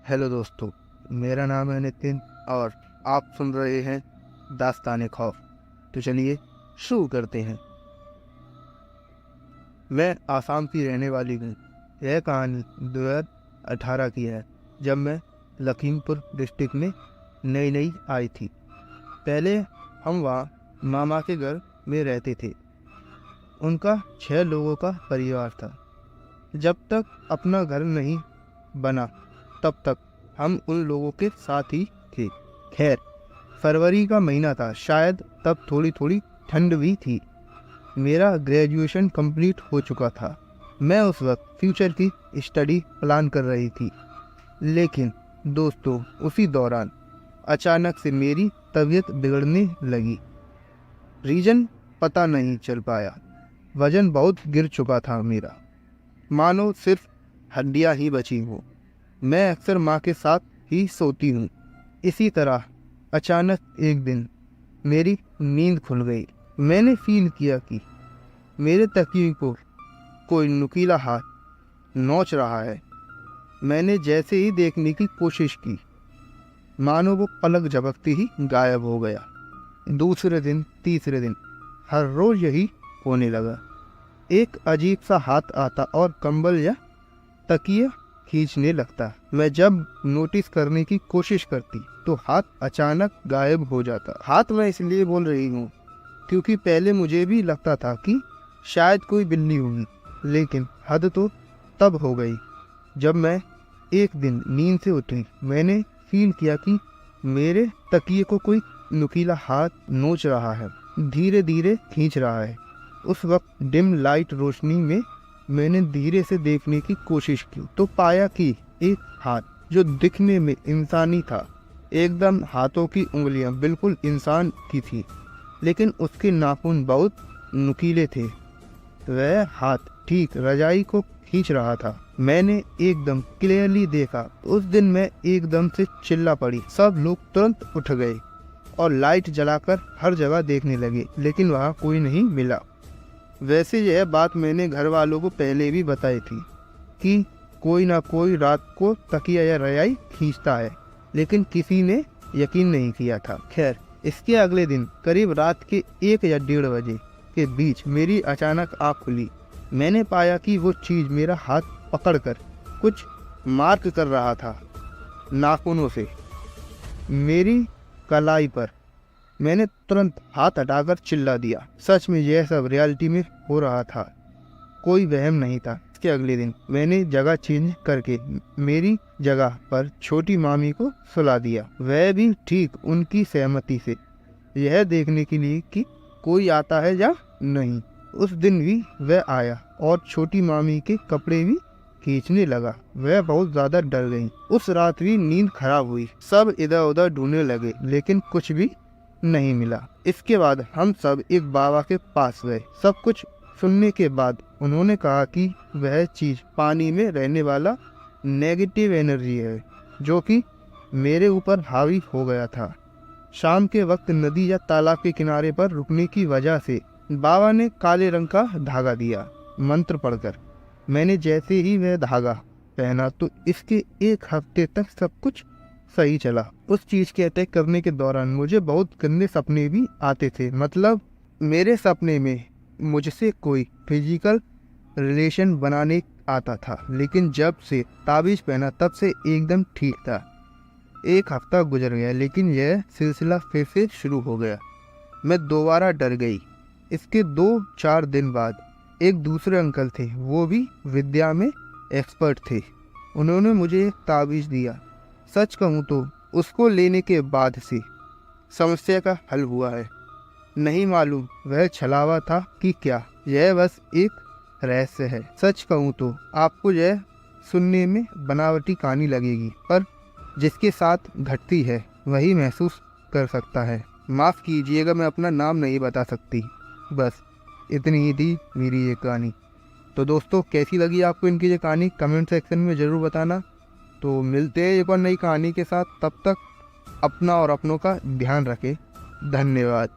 Hello दोस्तों, मेरा नाम है नितिन और आप सुन रहे हैं दास्तान खौफ। तो चलिए शुरू करते हैं। मैं आसाम की रहने वाली हूँ। यह कहानी 2018 की है, जब मैं लखीमपुर डिस्ट्रिक्ट में नई नई आई थी। पहले हम वहाँ मामा के घर में रहते थे। उनका 6 लोगों का परिवार था। जब तक अपना घर नहीं बना तब तक हम उन लोगों के साथ ही थे। खैर, फरवरी का महीना था, शायद तब थोड़ी थोड़ी ठंड भी थी। मेरा ग्रेजुएशन कंप्लीट हो चुका था। मैं उस वक्त फ्यूचर की स्टडी प्लान कर रही थी। लेकिन दोस्तों, उसी दौरान अचानक से मेरी तबीयत बिगड़ने लगी। रीज़न पता नहीं चल पाया। वज़न बहुत गिर चुका था मेरा, मानो सिर्फ हड्डियां ही बची हों। मैं अक्सर माँ के साथ ही सोती हूँ। इसी तरह अचानक एक दिन मेरी नींद खुल गई। मैंने फील किया कि मेरे तकिए को कोई नुकीला हाथ नोच रहा है। मैंने जैसे ही देखने की कोशिश की, मानो वो पलक झपकते ही गायब हो गया। दूसरे दिन, तीसरे दिन, हर रोज़ यही होने लगा। एक अजीब सा हाथ आता और कंबल या तकिया खींचने लगता। मैं जब नोटिस करने की कोशिश करती तो हाथ अचानक गायब हो जाता। हाथ मैं इसलिए बोल रही हूँ क्योंकि पहले मुझे भी लगता था कि शायद कोई बिल्ली होगी, लेकिन हद तो तब हो गई जब मैं एक दिन नींद से उठी। मैंने फील किया कि मेरे तकिए को कोई नुकीला हाथ नोच रहा है, धीरे धीरे खींच रहा है। उस वक्त डिम लाइट रोशनी में मैंने धीरे से देखने की कोशिश की तो पाया कि एक हाथ जो दिखने में इंसानी था, एकदम हाथों की उंगलियां बिल्कुल इंसान की थी, लेकिन उसके नाखून बहुत नुकीले थे। वह हाथ ठीक रजाई को खींच रहा था। मैंने एकदम क्लियरली देखा। उस दिन मैं एकदम से चिल्ला पड़ी। सब लोग तुरंत उठ गए और लाइट जलाकर हर जगह देखने लगे, लेकिन वहाँ कोई नहीं मिला। वैसे यह बात मैंने घर वालों को पहले भी बताई थी कि कोई ना कोई रात को तकिया या रजाई खींचता है, लेकिन किसी ने यकीन नहीं किया था। खैर, इसके अगले दिन करीब रात के 1 या 1:30 बजे के बीच मेरी अचानक आँख खुली। मैंने पाया कि वो चीज़ मेरा हाथ पकड़कर कुछ मार्क कर रहा था नाखूनों से मेरी कलाई पर। मैंने तुरंत हाथ हटाकर चिल्ला दिया। सच में यह सब रियलिटी में हो रहा था, कोई वहम नहीं था। इसके अगले दिन मैंने जगह चेंज करके मेरी जगह पर छोटी मामी को सुला दिया, वह भी ठीक उनकी सहमति से, यह देखने के लिए कि कोई आता है या नहीं। उस दिन भी वह आया और छोटी मामी के कपड़े भी खींचने लगा। वह बहुत ज़्यादा डर गई। उस रात भी नींद खराब हुई। सब इधर उधर ढूंढने लगे, लेकिन कुछ भी नहीं मिला। इसके बाद हम सब एक बाबा के पास गए। सब कुछ सुनने के बाद उन्होंने कहा कि वह चीज़ पानी में रहने वाला नेगेटिव एनर्जी है, जो कि मेरे ऊपर हावी हो गया था। शाम के वक्त नदी या तालाब के किनारे पर रुकने की वजह से बाबा ने काले रंग का धागा दिया मंत्र पढ़कर। मैंने जैसे ही वह धागा पहना तो इसके 1 हफ्ते तक सब कुछ सही चला। उस चीज़ के अटैक करने के दौरान मुझे बहुत गंदे सपने भी आते थे। मतलब मेरे सपने में मुझसे कोई फिजिकल रिलेशन बनाने आता था, लेकिन जब से ताबीज़ पहना तब से एकदम ठीक था। 1 हफ्ता गुजर गया, लेकिन यह सिलसिला फिर से शुरू हो गया। मैं दोबारा डर गई। इसके 2-4 दिन बाद एक दूसरे अंकल थे, वो भी विद्या में एक्सपर्ट थे। उन्होंने मुझे एक ताबीज़ दिया। सच कहूँ तो उसको लेने के बाद से समस्या का हल हुआ है। नहीं मालूम वह छलावा था कि क्या, यह बस एक रहस्य है। सच कहूँ तो आपको यह सुनने में बनावटी कहानी लगेगी, पर जिसके साथ घटती है वही महसूस कर सकता है। माफ़ कीजिएगा, मैं अपना नाम नहीं बता सकती। बस इतनी ही थी मेरी ये कहानी। तो दोस्तों, कैसी लगी आपको इनकी ये कहानी कमेंट सेक्शन में ज़रूर बताना। तो मिलते हैं एक और नई कहानी के साथ। तब तक अपना और अपनों का ध्यान रखें। धन्यवाद।